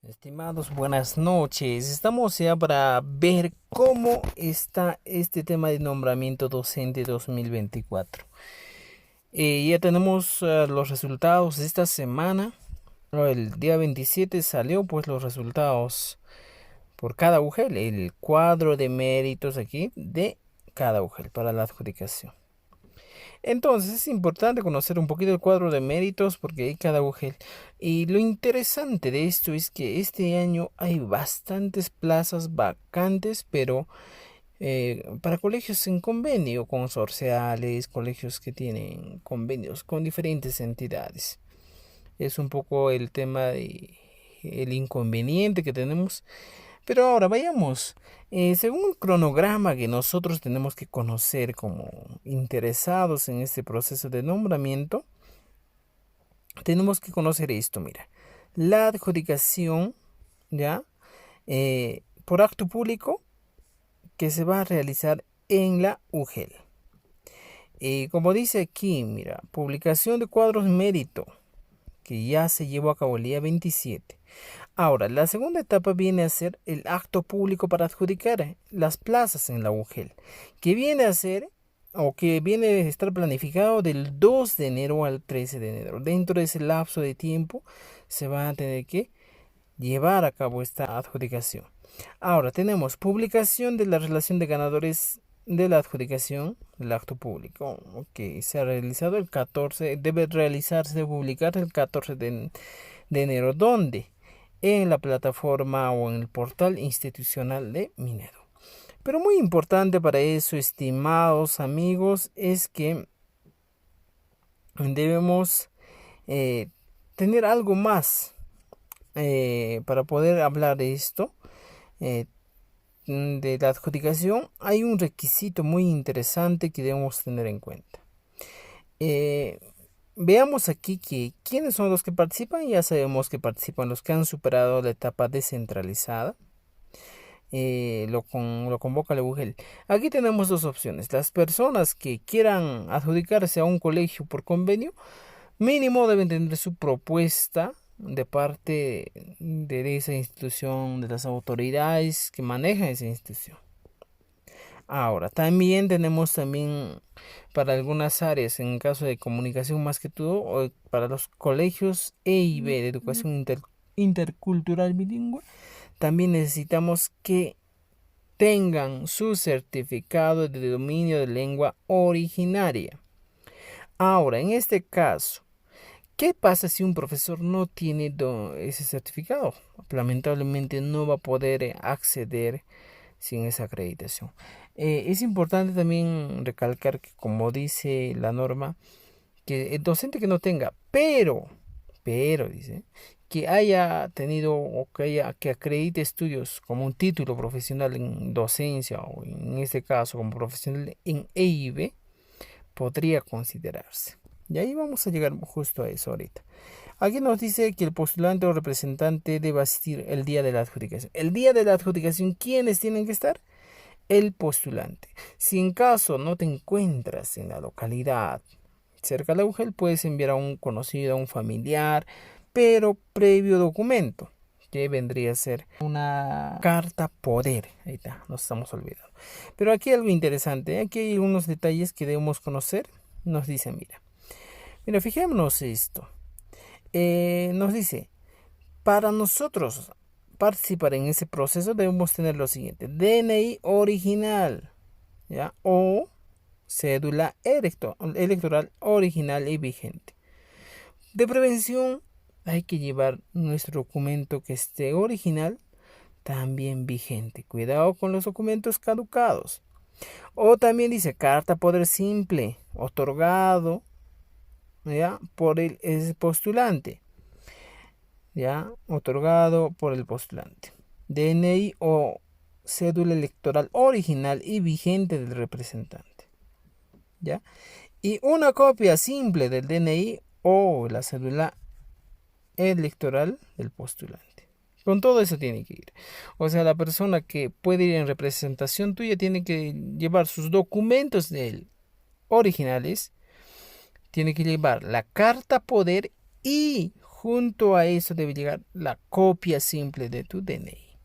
Estimados, buenas noches. Estamos ya para ver cómo está este tema de nombramiento docente 2024. Ya tenemos los resultados de esta semana. El día 27 salió pues los resultados por cada UGEL, el cuadro de méritos aquí de cada UGEL para la adjudicación. Entonces es importante conocer un poquito el cuadro de méritos porque hay cada UGEL. Y lo interesante de esto es que este año hay bastantes plazas vacantes, pero para colegios en convenio consorciales, colegios que tienen convenios con diferentes entidades. Es un poco el tema de el inconveniente que tenemos. Pero ahora vayamos. Según el cronograma que nosotros tenemos que conocer como interesados en este proceso de nombramiento, tenemos que conocer esto, mira. La adjudicación, ¿ya? Por acto público que se va a realizar en la UGEL. Como dice aquí, mira, publicación de cuadros mérito, que ya se llevó a cabo el día 27. Ahora, la segunda etapa viene a ser el acto público para adjudicar las plazas en la UGEL, que viene a ser o que viene a estar planificado del 2 de enero al 13 de enero. Dentro de ese lapso de tiempo se va a tener que llevar a cabo esta adjudicación. Ahora tenemos publicación de la relación de ganadores de la adjudicación del acto público que se ha realizado el 14, debe realizarse, publicar el 14 de enero. ¿Dónde? En la plataforma o en el portal institucional de Minedo. Pero muy importante para eso, estimados amigos, es que debemos tener algo más para poder hablar de esto. eh, de la adjudicación hay un requisito muy interesante que debemos tener en cuenta. Eh, Veamos aquí que quiénes son los que participan. Ya sabemos que participan los que han superado la etapa descentralizada. Lo convoca la UGEL. Aquí tenemos dos opciones. Las personas que quieran adjudicarse a un colegio por convenio, mínimo deben tener su propuesta de parte de esa institución, de las autoridades que manejan esa institución. Ahora, también tenemos también para algunas áreas, en caso de comunicación más que todo, o para los colegios E y B de educación intercultural bilingüe, también necesitamos que tengan su certificado de dominio de lengua originaria. Ahora, en este caso, ¿qué pasa si un profesor no tiene ese certificado? Lamentablemente no va a poder acceder sin esa acreditación. Es importante también recalcar que, como dice la norma, que el docente que no tenga, pero dice, que haya tenido o que acredite estudios como un título profesional en docencia o en este caso como profesional en EIB, podría considerarse. Y ahí vamos a llegar justo a eso ahorita. Aquí nos dice que el postulante o representante debe asistir el día de la adjudicación. El día de la adjudicación, ¿quiénes tienen que estar? El postulante. Si en caso no te encuentras en la localidad cerca de la UGEL, puedes enviar a un conocido, a un familiar, pero previo documento, que vendría a ser una carta poder. Ahí está, nos estamos olvidando. Pero aquí hay algo interesante, aquí hay unos detalles que debemos conocer. Nos dice, mira, fijémonos esto. Nos dice, para nosotros participar en ese proceso debemos tener lo siguiente: DNI original, ¿ya? O cédula electoral original y vigente. De prevención, hay que llevar nuestro documento que esté original, también vigente. Cuidado con los documentos caducados. O también dice carta poder simple, otorgado, ¿ya? Por el postulante. ¿Ya? Otorgado por el postulante. DNI o cédula electoral original y vigente del representante. ¿Ya? Y una copia simple del DNI o la cédula electoral del postulante. Con todo eso tiene que ir. O sea, la persona que puede ir en representación tuya tiene que llevar sus documentos de él originales, tiene que llevar la carta poder y junto a eso debe llegar la copia simple de tu DNI.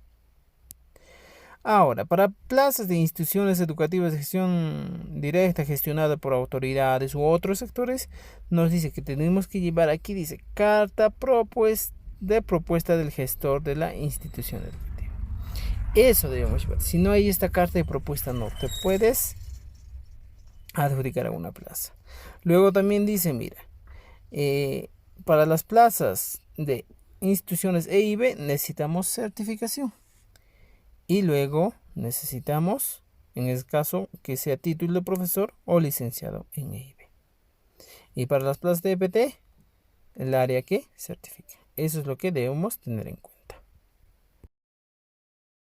Ahora, para plazas de instituciones educativas de gestión directa gestionada por autoridades u otros sectores, nos dice que tenemos que llevar aquí, dice, carta de propuesta del gestor de la institución educativa. Eso debemos llevar. Si no hay esta carta de propuesta, no te puedes adjudicar a una plaza. Luego también dice, mira, para las plazas de instituciones E y B necesitamos certificación. Y luego necesitamos, en este caso, que sea título de profesor o licenciado en EIB. Y para las plazas de EPT, el área que certifica. Eso es lo que debemos tener en cuenta.